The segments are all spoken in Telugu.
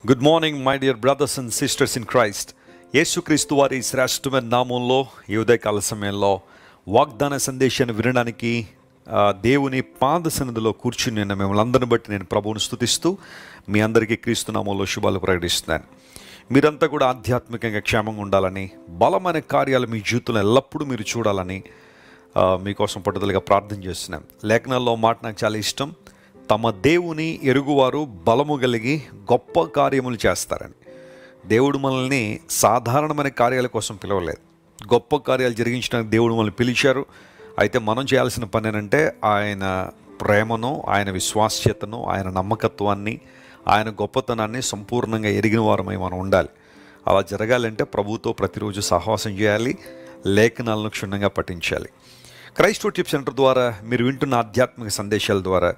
Good morning my dear brothers and sisters in Christ. యేసుక్రీస్తు వారి శ్రేష్టమైన నామంలో ఈ ఉదయకాల సమయంలో వాగ్దాన సందేశాన్ని వినడానికి దేవుని పాద సన్నిధిలో కూర్చుని నేను మిమ్మల్ని అందరిని బట్టి నేను ప్రభువుని స్తుతిస్తూ మీ అందరికీ క్రీస్తు నామంలో శుభాలు ప్రకటిస్తున్నాను. మీరంతా కూడా ఆధ్యాత్మికంగా క్షేమంగా ఉండాలని, బలమైన కార్యాలు మీ జీవితంలో ఎల్లప్పుడూ మీరు చూడాలని మీకోసం పట్టుదలగా ప్రార్థన చేస్తున్నాను. లేఖనాల్లో మాట నాకు చాలా ఇష్టం. తమ దేవుని ఎరుగువారు బలము కలిగి గొప్ప కార్యములు చేస్తారని. దేవుడు మనల్ని సాధారణమైన కార్యాల కోసం పిలవలేదు, గొప్ప కార్యాలు జరిగించడానికి దేవుడు మనల్ని పిలిచారు. అయితే మనం చేయాల్సిన పని ఏంటంటే ఆయన ప్రేమను, ఆయన విశ్వాస్యతను, ఆయన నమ్మకత్వాన్ని, ఆయన గొప్పతనాన్ని సంపూర్ణంగా ఎరిగిన వారమై మనం ఉండాలి. అలా జరగాలంటే ప్రభువుతో ప్రతిరోజు సహవాసం చేయాలి, లేఖనాలను క్షుణ్ణంగా పఠించాలి. క్రైస్ట్ వర్షిప్ సెంటర్ ద్వారా మీరు వింటున్న ఆధ్యాత్మిక సందేశాల ద్వారా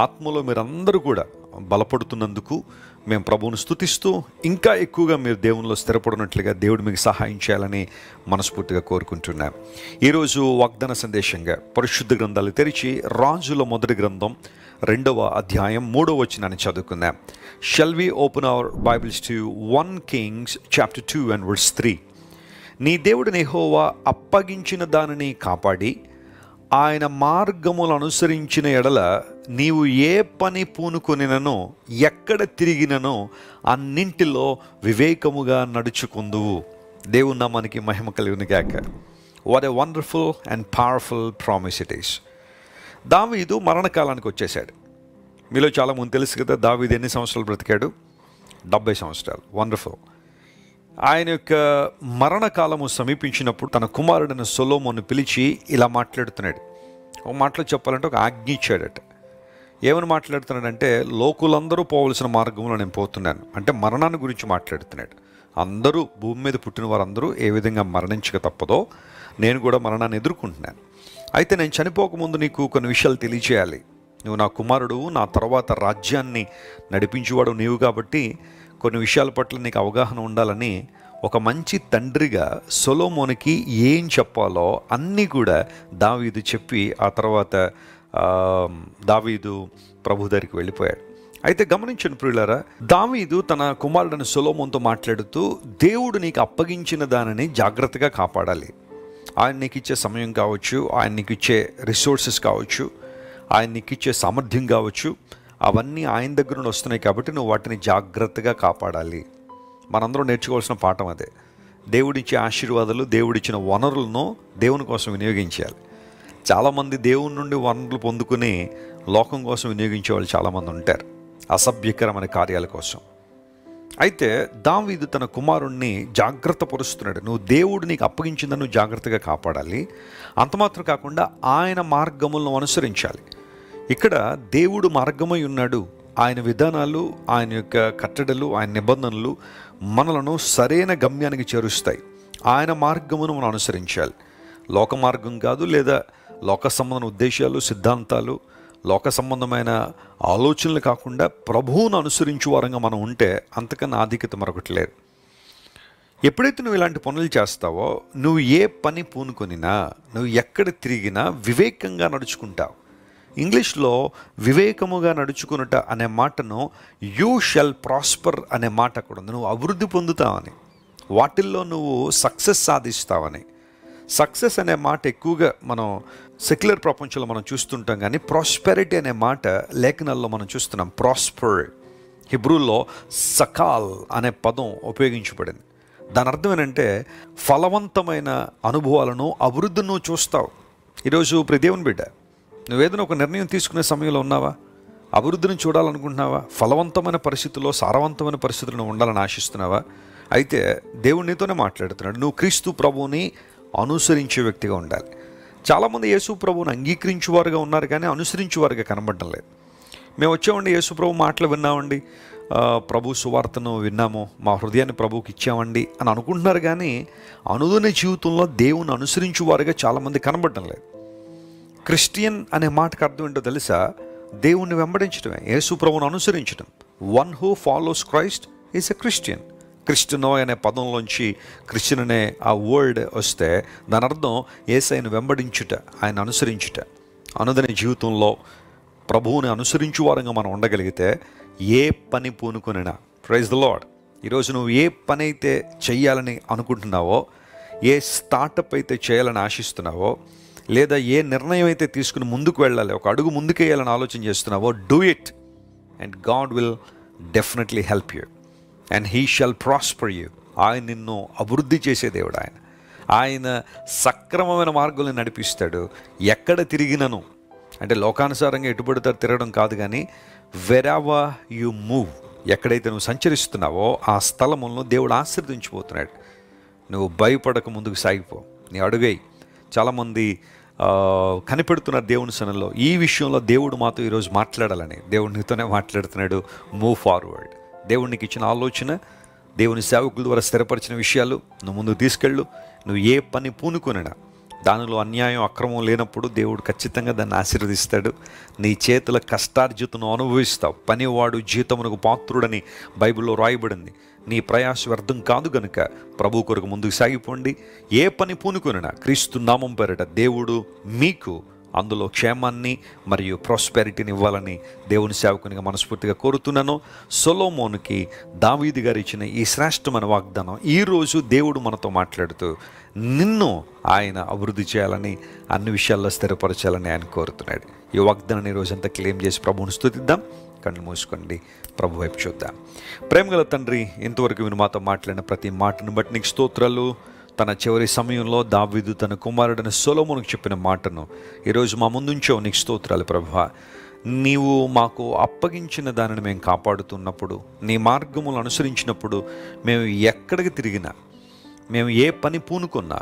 ఆత్మలో మీరందరూ కూడా బలపడుతున్నందుకు మేము ప్రభువును స్తుతిస్తూ ఇంకా ఎక్కువగా మీరు దేవునిలో స్థిరపడినట్లుగా దేవుడు మీకు సహాయం చేయాలని మనస్ఫూర్తిగా కోరుకుంటున్నాం. ఈరోజు వాగ్దాన సందేశంగా పరిశుద్ధ గ్రంథాలు తెరిచి రాజుల మొదటి గ్రంథం 2వ అధ్యాయం 3వ వచనాన్ని చదువుకుందాం. Shall we open our Bibles to 1 Kings chapter 2 and verse 3. నీ దేవుడు యెహోవా అప్పగించిన దానిని కాపాడి ఆయన మార్గములు అనుసరించిన ఎడల నీవు ఏ పని పూనుకొనిననో ఎక్కడ తిరిగిననో అన్నింటిలో వివేకముగా నడుచుకుందువు. దేవుని నామానికి మహిమ కలుగును గాక. What a wonderful and powerful promise it is. దావీదు మరణకాలానికి వచ్చేసాడు. మీలో చాలామంది తెలుసు కదా, దావీదు ఎన్ని సంవత్సరాలు బ్రతికాడు? 70 సంవత్సరాలు. వండర్ఫుల్. ఆయన యొక్క మరణకాలము సమీపించినప్పుడు తన కుమారుడైన సొలొమోను పిలిచి ఇలా మాట్లాడుతున్నాడు. ఒక మాటలో చెప్పాలంటే ఒక ఆజ్ఞ ఇచ్చాడట. ఏమని మాట్లాడుతున్నాడంటే, లోకులందరూ పోవలసిన మార్గంలో నేను పోతున్నాను అంటే మరణాన్ని గురించి మాట్లాడుతున్నాడు. అందరూ భూమి మీద పుట్టిన వారందరూ ఏ విధంగా మరణించక తప్పదో నేను కూడా మరణాన్ని ఎదుర్కొంటున్నాను. అయితే నేను చనిపోకముందు నీకు కొన్ని విషయాలు తెలియచేయాలి. నువ్వు నా కుమారుడు, నా తర్వాత రాజ్యాన్ని నడిపించేవాడు నీవు కాబట్టి కొన్ని విషయాల పట్ల నీకు అవగాహన ఉండాలని ఒక మంచి తండ్రిగా సొలొమోనుకి ఏం చెప్పాలో అన్నీ కూడా దావీదు చెప్పి ఆ తర్వాత దావీదు ప్రభు దగ్గరికి వెళ్ళిపోయాడు. అయితే గమనించండి ప్రియులారా, దావీదు తన కుమారుడైన సొలొమోనుతో మాట్లాడుతూ దేవుడు నీకు అప్పగించిన దానిని జాగ్రత్తగా కాపాడాలి. ఆయన నీకు ఇచ్చే సమయం కావచ్చు, ఆయన నీకు ఇచ్చే రిసోర్సెస్ కావచ్చు, ఆయన నీకు ఇచ్చే సామర్థ్యం కావచ్చు, అవన్నీ ఆయన దగ్గర నుండి వస్తున్నాయి కాబట్టి నువ్వు వాటిని జాగ్రత్తగా కాపాడాలి. మనందరం నేర్చుకోవాల్సిన పాఠం అదే. దేవుడిచ్చే ఆశీర్వాదాలు, దేవుడిచ్చిన వనరులను దేవుని కోసం వినియోగించాలి. చాలామంది దేవుని నుండి వనరులు పొందుకుని లోకం కోసం వినియోగించే వాళ్ళు చాలామంది ఉంటారు, అసభ్యకరమైన కార్యాల కోసం. అయితే దావీదు తన కుమారుణ్ణి జాగ్రత్త పరుస్తున్నాడు. నువ్వు దేవుడు నీకు అప్పగించిందని నువ్వు జాగ్రత్తగా కాపాడాలి. అంతమాత్రం కాకుండా ఆయన మార్గములను అనుసరించాలి. ఇక్కడ దేవుడు మార్గమై ఉన్నాడు. ఆయన విధానాలు, ఆయన యొక్క కట్టడలు, ఆయన నిబంధనలు మనలను సరైన గమ్యానికి చేరుస్తాయి. ఆయన మార్గమును మనం అనుసరించాలి. లోక మార్గం కాదు, లేదా లోక సంబంధమైన ఉద్దేశాలు, సిద్ధాంతాలు, లోక సంబంధమైన ఆలోచనలు కాకుండా ప్రభువును అనుసరించే వారంగా మనం ఉంటే అంతకన్నా ఆధిక్యత మరొకటి లేదు. ఎప్పుడైతే నువ్వు ఇలాంటి పనులు చేస్తావో, నువ్వు ఏ పని పూనుకొనినా, నువ్వు ఎక్కడ తిరిగినా వివేకంగా నడుచుకుంటావు. ఇంగ్లీష్లో వివేకముగా నడుచుకునుట అనే మాటను యూ షల్ ప్రాస్పర్ అనే మాట అక్కడ ఉంది. నువ్వు అభివృద్ధి పొందుతావని, వాటిల్లో నువ్వు సక్సెస్ సాధిస్తావని. సక్సెస్ అనే మాట ఎక్కువగా మనం సెక్యులర్ ప్రపంచంలో మనం చూస్తుంటాం, కానీ ప్రాస్పెరిటీ అనే మాట లేఖనాల్లో మనం చూస్తున్నాం. ప్రాస్పర్ హిబ్రూలో సకాల్ అనే పదం ఉపయోగించబడింది. దాని అర్థం ఏంటంటే ఫలవంతమైన అనుభవాలను, అభివృద్ధిని నువ్వు చూస్తావు. ఈరోజు దేవుని బిడ్డ, నువ్వేదైనా ఒక నిర్ణయం తీసుకునే సమయంలో ఉన్నావా? అభివృద్ధిని చూడాలనుకుంటున్నావా? ఫలవంతమైన పరిస్థితుల్లో, సారవంతమైన పరిస్థితుల్లో ఉండాలని ఆశిస్తున్నావా? అయితే దేవుడు నీతోనే మాట్లాడుతున్నాడు. నువ్వు క్రీస్తు ప్రభువుని అనుసరించే వ్యక్తిగా ఉండాలి. చాలామంది యేసు ప్రభువుని అంగీకరించేవారుగా ఉన్నారు, కానీ అనుసరించేవారుగా కనబడడం లేదు. మేము వచ్చామండి, యేసు ప్రభు మాటలు విన్నామండి, ప్రభు సువార్తను విన్నాము, మా హృదయాన్ని ప్రభువుకి ఇచ్చామండి అని అనుకుంటున్నారు, కానీ అనుదిన జీవితంలో దేవుని అనుసరించేవారుగా చాలామంది కనబడడం లేదు. క్రిస్టియన్ అనే మాటకు అర్థం ఏంటో తెలుసా? దేవుణ్ణి వెంబడించడమే, యేసు ప్రభువును అనుసరించడం. One who follows Christ is a Christian. Cristiano అనే పదంలోంచి క్రిస్టియన్ అనే ఆ వర్డ్ వస్తే దాని అర్థం యేసయ్యను వెంబడించుట, ఆయన అనుసరించుట. అనుదిన జీవితంలో ప్రభువుని అనుసరించు వారంగా మనం ఉండగలిగితే ఏ పని పూనుకొనినా ప్రైజ్ ద లార్డ్. ఈరోజు నువ్వు ఏ పని అయితే చెయ్యాలని అనుకుంటున్నావో, ఏ స్టార్టప్ అయితే చేయాలని ఆశిస్తున్నావో, లేదా ఏ నిర్ణయం అయితే తీసుకుని ముందుకు వెళ్ళాలి, ఒక అడుగు ముందుకేయాలని ఆలోచన చేస్తున్నావో, do it and God will definitely help you and he shall prosper you. ఆయన నిన్ను అభివృద్ధి చేసే దేవుడు. ఆయన సక్రమమైన మార్గంలో నడిపిస్తాడు. ఎక్కడ తిరిగినను, అంటే లోకానుసారంగా ఎటుపడతారు తిరగడం కాదు, కానీ వెరెవర్ యు మూవ్, ఎక్కడైతే నువ్వు సంచరిస్తున్నావో ఆ స్థలములను దేవుడు ఆశీర్వదించిపోతున్నాడు. నువ్వు భయపడక ముందుకు సాగిపో, నీ అడుగై. చాలామంది కనిపెడుతున్నారు దేవుని సన్నిధిలో, ఈ విషయంలో దేవుడు మాతో ఈరోజు మాట్లాడాలని. దేవుడు నీతోనే మాట్లాడుతున్నాడు. Move forward. దేవునికి ఇచ్చిన ఆలోచన, దేవుని సేవకుల ద్వారా స్థిరపరిచిన విషయాలు నువ్వు ముందుకు తీసుకెళ్ళు. నువ్వు ఏ పని పూనుకొనినా దానిలో అన్యాయం, అక్రమం లేనప్పుడు దేవుడు ఖచ్చితంగా దాన్ని ఆశీర్వదిస్తాడు. నీ చేతుల కష్టార్జితను అనుభవిస్తావు. పనివాడు జీతమునకు పాత్రుడని బైబిల్లో రాయబడింది. నీ ప్రయాస వ్యర్థం కాదు గనుక ప్రభు కొరకు ముందుకు సాగిపోండి. ఏ పని పూనుకొనినా క్రీస్తు నామం పేరిట దేవుడు మీకు అందులో క్షేమాన్ని మరియు ప్రాస్పెరిటీని ఇవ్వాలని దేవుని సేవకునిగా మనస్ఫూర్తిగా కోరుతున్నాను. సొలొమోనుకి దావీదు గారు ఇచ్చిన ఈ శ్రేష్టమైన వాగ్దానం ఈరోజు దేవుడు మనతో మాట్లాడుతూ నిన్ను ఆయన అభివృద్ధి చేయాలని, అన్ని విషయాల్లో స్థిరపరచాలని ఆయన కోరుతున్నాడు. ఈ వాగ్దానాన్ని ఈరోజంతా క్లెయిమ్ చేసి ప్రభువుని స్తుతిద్దాం. కళ్ళు మూసుకోండి, ప్రభు వైపు చూద్దాం. ప్రేమగల తండ్రి, ఇంతవరకు మీరు మాతో మాట్లాడిన ప్రతి మాటను బట్టి నీకు స్తోత్రాలు. తన చివరి సమయంలో దావీదు తన కుమారుడైన సొలొమోనుకు చెప్పిన మాటను ఈరోజు మా ముందుంచావు, నీకు స్తోత్రాలు ప్రభువా. నీవు మాకు అప్పగించిన దానిని మేము కాపాడుతున్నప్పుడు, నీ మార్గములు అనుసరించినప్పుడు, మేము ఎక్కడికి తిరిగినా, మేము ఏ పని పూనుకున్నా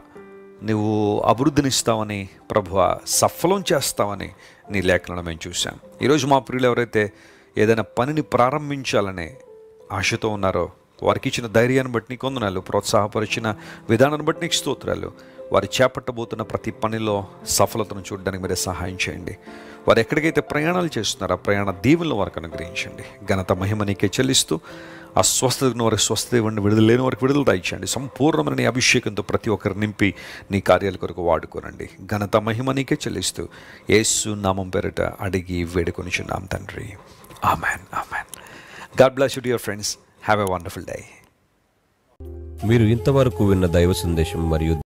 నువ్వు అభివృద్ధినిస్తావని ప్రభువా, సఫలం చేస్తావని నీ లేఖలను మేము చూసాం. ఈరోజు మా ప్రియులు ఎవరైతే ఏదైనా పనిని ప్రారంభించాలనే ఆశతో ఉన్నారో వారికి ఇచ్చిన ధైర్యాన్ని బట్టి నీకు వందనాలు, ప్రోత్సాహపరిచిన విధానాన్ని బట్టి నీకు స్తోత్రాలు. వారు చేపట్టబోతున్న ప్రతి పనిలో సఫలతను చూడడానికి మీరే సహాయం చేయండి. వారు ఎక్కడికైతే ప్రయాణాలు చేస్తున్నారో ఆ ప్రయాణ దీవులను వారికి అనుగ్రహించండి. ఘనత మహిమ నీకే చెల్లిస్తూ అస్వస్థతను వారికి స్వస్థత ఇవ్వండి, విడుదల లేని వారికి విడుదల దయచేయండి. సంపూర్ణమైన నీ అభిషేకంతో ప్రతి ఒక్కరు నింపి నీ కార్యాల కొరకు వాడుకోనండి. ఘనత మహిమ నీకే చెల్లిస్తూ యేసు నామం పేరిట అడిగి వేడుకొనిచున్నాం తండ్రి. Amen, amen. God bless you dear friends. Have a wonderful day. మీరు ఇంతవరకు విన్న దైవ సందేశం మరియు